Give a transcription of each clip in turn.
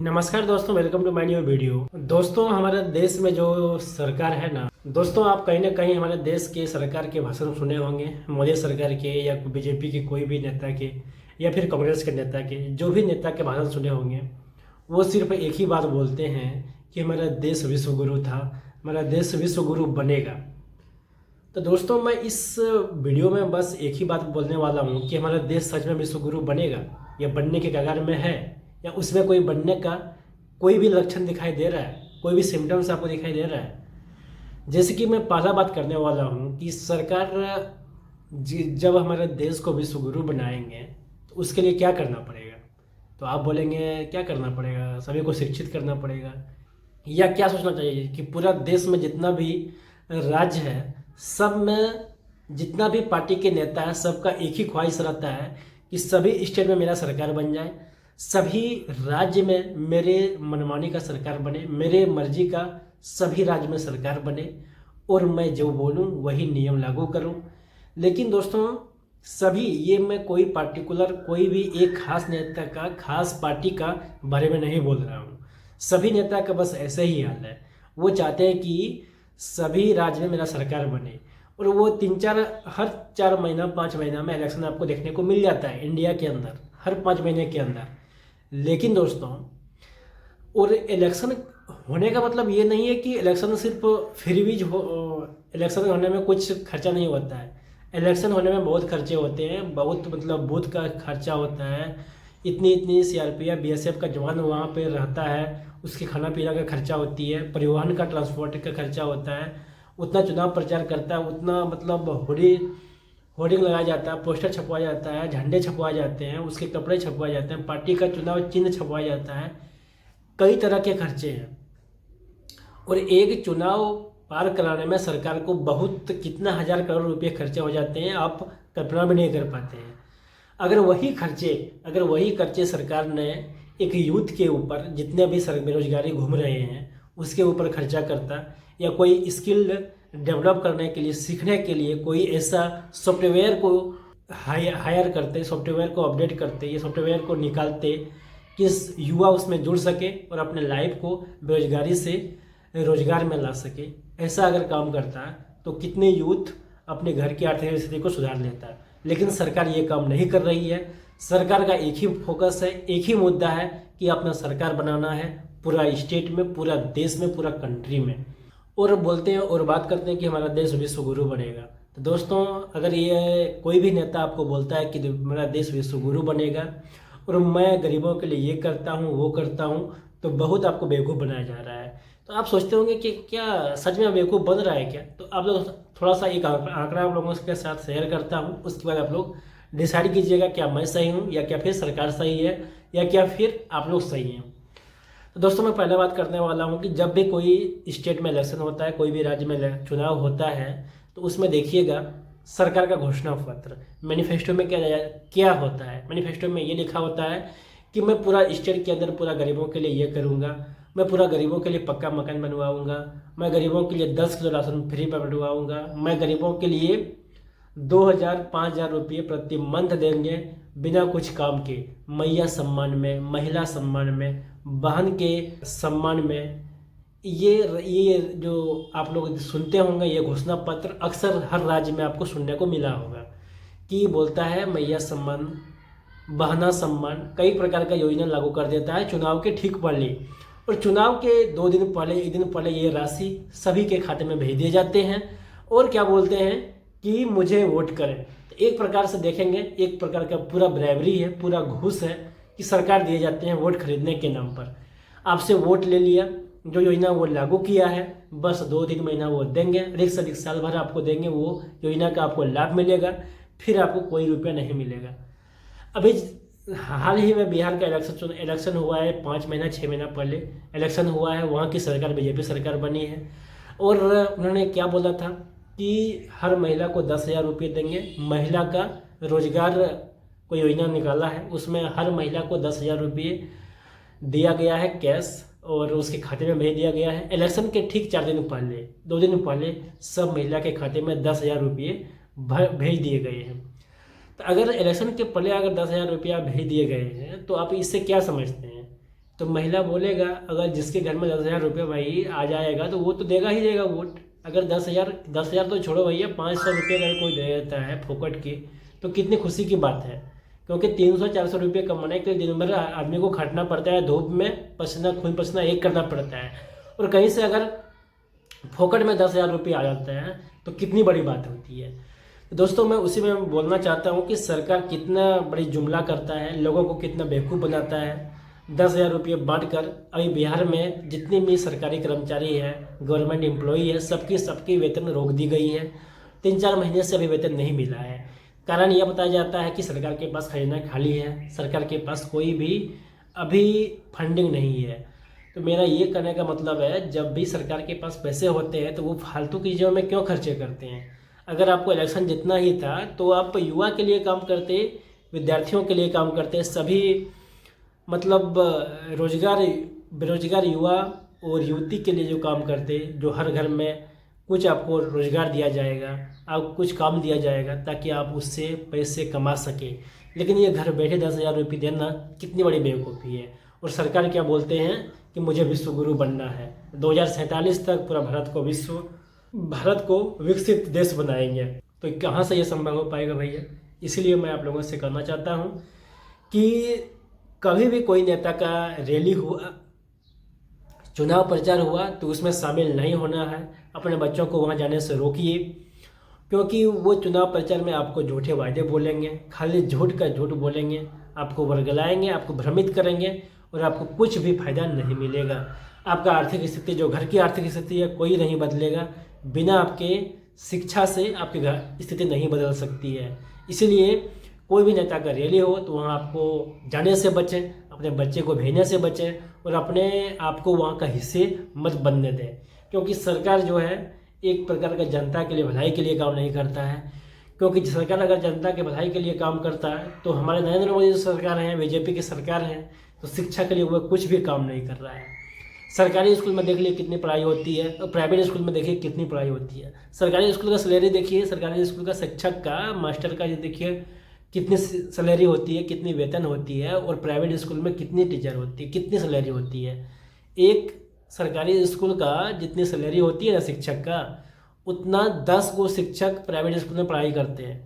नमस्कार दोस्तों, welcome to my new video. दोस्तों, हमारे देश में जो सरकार है ना दोस्तों, आप कहीं ना कहीं हमारे देश के सरकार के भाषण सुने होंगे। मोदी सरकार के या बीजेपी के कोई भी नेता के या फिर कांग्रेस के नेता के, जो भी नेता के भाषण सुने होंगे, वो सिर्फ एक ही बात बोलते हैं कि हमारा देश विश्व गुरु था, हमारा देश विश्व गुरु बनेगा। तो दोस्तों, मैं इस वीडियो में बस एक ही बात बोलने वाला हूँ कि हमारा देश सच में विश्व गुरु बनेगा या बनने के कगार में है, या उसमें कोई बनने का कोई भी लक्षण दिखाई दे रहा है, कोई भी सिम्टम्स आपको दिखाई दे रहा है। जैसे कि मैं पहला बात करने वाला हूँ कि सरकार जब हमारे देश को विश्व गुरु बनाएंगे तो उसके लिए क्या करना पड़ेगा। तो आप बोलेंगे क्या करना पड़ेगा, सभी को शिक्षित करना पड़ेगा, या क्या सोचना चाहिए कि पूरा देश में जितना भी राज्य है, सब में जितना भी पार्टी के नेता है, सबका एक ही ख्वाहिश रहता है कि सभी स्टेट में मेरा सरकार बन जाए, सभी राज्य में मेरे मनमानी का सरकार बने, मेरे मर्जी का सभी राज्य में सरकार बने, और मैं जो बोलूँ वही नियम लागू करूँ। लेकिन दोस्तों, सभी ये मैं कोई पार्टिकुलर कोई भी एक खास नेता का, खास पार्टी का बारे में नहीं बोल रहा हूँ। सभी नेता का बस ऐसे ही हाल है। वो चाहते हैं कि सभी राज्य में मेरा सरकार बने, और वो हर 4 महीना 5 महीना में इलेक्शन आपको देखने को मिल जाता है इंडिया के अंदर, हर 5 महीने के अंदर। लेकिन दोस्तों, और इलेक्शन होने का मतलब ये नहीं है कि इलेक्शन सिर्फ फ्रीबीज हो। इलेक्शन होने में कुछ खर्चा नहीं होता है। इलेक्शन होने में बहुत खर्चे होते हैं, बहुत मतलब बूथ का खर्चा होता है। इतनी इतनी सीआरपीएफ बीएसएफ का जवान वहाँ पे रहता है, उसके खाना पीना का खर्चा होती है, परिवहन का ट्रांसपोर्ट का खर्चा होता है। उतना चुनाव प्रचार करता है, उतना मतलब होर्डिंग लगाया जाता है, पोस्टर छपवाया जाता है, झंडे छपवाए जाते हैं, उसके कपड़े छपवाए जाते हैं, पार्टी का चुनाव चिन्ह छपवाया जाता है। कई तरह के खर्चे हैं, और एक चुनाव पार कराने में सरकार को बहुत कितना हजार करोड़ रुपए खर्चे हो जाते हैं, आप कल्पना भी नहीं कर पाते हैं। अगर वही खर्चे सरकार ने एक यूथ के ऊपर, जितने भी बेरोजगारी घूम रहे हैं उसके ऊपर खर्चा करता, या कोई स्किल डेवलप करने के लिए, सीखने के लिए कोई ऐसा सॉफ्टवेयर को हायर करते, सॉफ्टवेयर को अपडेट करते, ये सॉफ्टवेयर को निकालते कि युवा उसमें जुड़ सके और अपने लाइफ को बेरोजगारी से रोजगार में ला सके, ऐसा अगर काम करता है तो कितने यूथ अपने घर की आर्थिक स्थिति को सुधार लेता है। लेकिन सरकार ये काम नहीं कर रही है। सरकार का एक ही फोकस है, एक ही मुद्दा है कि अपना सरकार बनाना है पूरा स्टेट में, पूरा देश में, पूरा कंट्री में, और बोलते हैं और बात करते हैं कि हमारा देश विश्व गुरु बनेगा। तो दोस्तों, अगर ये कोई भी नेता आपको बोलता है कि मेरा देश विश्व गुरु बनेगा और मैं गरीबों के लिए ये करता हूँ वो करता हूँ, तो बहुत आपको बेवकूफ़ बनाया जा रहा है। तो आप सोचते होंगे कि क्या सच में बेवकूफ़ बन रहा है क्या। तो आप लोग थोड़ा सा एक आंकड़ा आप लोगों के साथ शेयर करता हूँ, उसके बाद आप लोग डिसाइड कीजिएगा क्या मैं सही हूँ, या क्या फिर सरकार सही है, या क्या फिर आप लोग सही हैं। तो दोस्तों, मैं पहले बात करने वाला हूँ कि जब भी कोई स्टेट में इलेक्शन होता है, कोई भी राज्य में चुनाव होता है, तो उसमें देखिएगा सरकार का घोषणा पत्र, मैनिफेस्टो में क्या होता है। मैनिफेस्टो में ये लिखा होता है कि मैं पूरा स्टेट के अंदर पूरा गरीबों के लिए ये करूँगा, मैं पूरा गरीबों के लिए पक्का मकान बनवाऊँगा, मैं गरीबों के लिए 10 किलो राशन फ्री बनवाऊँगा, मैं गरीबों के लिए 2,000-5,000 रुपये प्रति मंथ देंगे बिना कुछ काम के, मैया सम्मान में, महिला सम्मान में, बहन के सम्मान में। ये जो आप लोग सुनते होंगे, ये घोषणा पत्र अक्सर हर राज्य में आपको सुनने को मिला होगा कि बोलता है मैया सम्मान, बहना सम्मान, कई प्रकार का योजना लागू कर देता है चुनाव के ठीक पहले। और चुनाव के 2 दिन पहले, 1 दिन पहले ये राशि सभी के खाते में भेज दिए जाते हैं, और क्या बोलते हैं कि मुझे वोट करें। तो एक प्रकार से देखेंगे, एक प्रकार का पूरा ब्राइबरी है, पूरा घूस है कि सरकार दिए जाते हैं वोट खरीदने के नाम पर। आपसे वोट ले लिया, जो योजना वो लागू किया है, बस 2-3 महीना वो देंगे, अधिक से अधिक साल भर आपको देंगे, वो योजना का आपको लाभ मिलेगा, फिर आपको कोई रुपया नहीं मिलेगा। अभी हाल ही में बिहार का इलेक्शन हुआ है, 5 महीना 6 महीना पहले इलेक्शन हुआ है। वहाँ की सरकार बीजेपी सरकार बनी है, और उन्होंने क्या बोला था कि हर महिला को 10,000 रुपये देंगे। महिला का रोजगार को योजना निकाला है, उसमें हर महिला को 10,000 रुपये दिया गया है कैश, और उसके खाते में भेज दिया गया है। इलेक्शन के ठीक 4 दिन पहले, 2 दिन पहले सब महिला के खाते में 10,000 रुपये भेज दिए गए हैं। तो अगर इलेक्शन के पहले अगर 10,000 रुपया भेज दिए गए हैं, तो आप इससे क्या समझते हैं तो महिला बोलेगा, अगर जिसके घर में 10,000 रुपये भाई आ जाएगा तो वो तो देगा ही देगा वोट। अगर 10,000 तो छोड़ो भैया, 500 रुपये अगर कोई दे देता है फोकट के, तो कितनी खुशी की बात है। क्योंकि 300-400 रुपये कमाने के लिए दिन भर आदमी को खटना पड़ता है, धूप में पसीना खून पसीना एक करना पड़ता है, और कहीं से अगर फोकट में 10,000 रुपये आ जाता है तो कितनी बड़ी बात होती है। तो दोस्तों मैं उसी में बोलना चाहता हूँ कि सरकार कितना बड़ी जुमला करता है, लोगों को कितना बेवकूफ़ बनाता है। 10,000 रुपये बांटकर अभी बिहार में जितने भी सरकारी कर्मचारी हैं, गवर्नमेंट एम्प्लॉई है, सबकी वेतन रोक दी गई है। 3-4 महीने से अभी वेतन नहीं मिला है। कारण यह बताया जाता है कि सरकार के पास खजाना खाली है, सरकार के पास कोई भी अभी फंडिंग नहीं है। तो मेरा ये कहने का मतलब है, जब भी सरकार के पास पैसे होते हैं तो वो फालतू की चीज़ों में क्यों खर्चे करते हैं। अगर आपको इलेक्शन जितना ही था तो आप युवा के लिए काम करते, विद्यार्थियों के लिए काम करते, सभी मतलब बेरोजगार युवा और युवती के लिए जो काम करते, जो हर घर में कुछ आपको रोजगार दिया जाएगा, आपको कुछ काम दिया जाएगा ताकि आप उससे पैसे कमा सके। लेकिन ये घर बैठे 10,000 रुपये देना कितनी बड़ी बेवकूफ़ी है। और सरकार क्या बोलते हैं कि मुझे विश्व गुरु बनना है, 2047 तक पूरा भारत को विकसित देश बनाएंगे। तो कहाँ से ये संभव हो पाएगा भैया। इसलिए मैं आप लोगों से कहना चाहता हूँ कि कभी भी कोई नेता का रैली हुआ, चुनाव प्रचार हुआ, तो उसमें शामिल नहीं होना है। अपने बच्चों को वहाँ जाने से रोकिए, क्योंकि वो चुनाव प्रचार में आपको झूठे वायदे बोलेंगे, खाली झूठ का झूठ बोलेंगे, आपको वर्गलाएंगे, आपको भ्रमित करेंगे और आपको कुछ भी फायदा नहीं मिलेगा। आपका आर्थिक स्थिति, जो घर की आर्थिक स्थिति है, कोई नहीं बदलेगा। बिना आपके शिक्षा से आपकी घर स्थिति नहीं बदल सकती है। इसीलिए कोई भी नेता का रैली हो तो वहाँ आपको जाने से बचें, अपने बच्चे को भेजने से बचें और अपने आप को वहाँ का हिस्से मत बनने दें। क्योंकि सरकार जो है एक प्रकार का जनता के लिए भलाई के लिए काम नहीं करता है। क्योंकि सरकार अगर जनता के भलाई के लिए काम करता है तो हमारे नरेंद्र मोदी जो सरकार है, बीजेपी की सरकार है, तो शिक्षा के लिए वह कुछ भी काम नहीं कर रहा है। सरकारी स्कूल में देख लीजिए कितनी पढ़ाई होती है, और प्राइवेट स्कूल में देखिए कितनी पढ़ाई होती है। सरकारी स्कूल का सैलरी देखिए, सरकारी स्कूल का शिक्षक का, मास्टर का, ये देखिए कितनी सैलरी होती है, कितनी वेतन होती है, और प्राइवेट स्कूल में कितनी टीचर होती है, कितनी सैलरी होती है। एक सरकारी स्कूल का जितनी सैलरी होती है ना शिक्षक का, उतना 10 गो शिक्षक प्राइवेट स्कूल में पढ़ाई करते हैं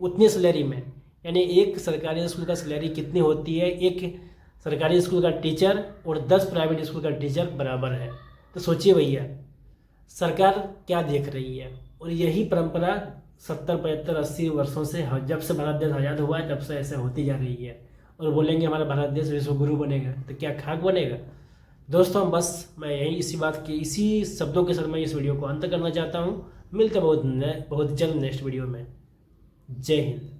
उतनी सैलरी में। यानी एक सरकारी स्कूल का सैलरी कितनी होती है, एक सरकारी स्कूल का टीचर और 10 प्राइवेट स्कूल का टीचर बराबर है। तो सोचिए भैया सरकार क्या देख रही है। और यही परंपरा 70, 75, 80 वर्षों से, जब से भारत देश आज़ाद हुआ है तब से ऐसे होती जा रही है। और बोलेंगे हमारा भारत देश विश्व गुरु बनेगा, तो क्या खाक बनेगा। दोस्तों बस मैं यही इसी शब्दों के साथ मैं इस वीडियो को अंत करना चाहता हूँ। मिलते बहुत जल्द नेक्स्ट वीडियो में। जय हिंद।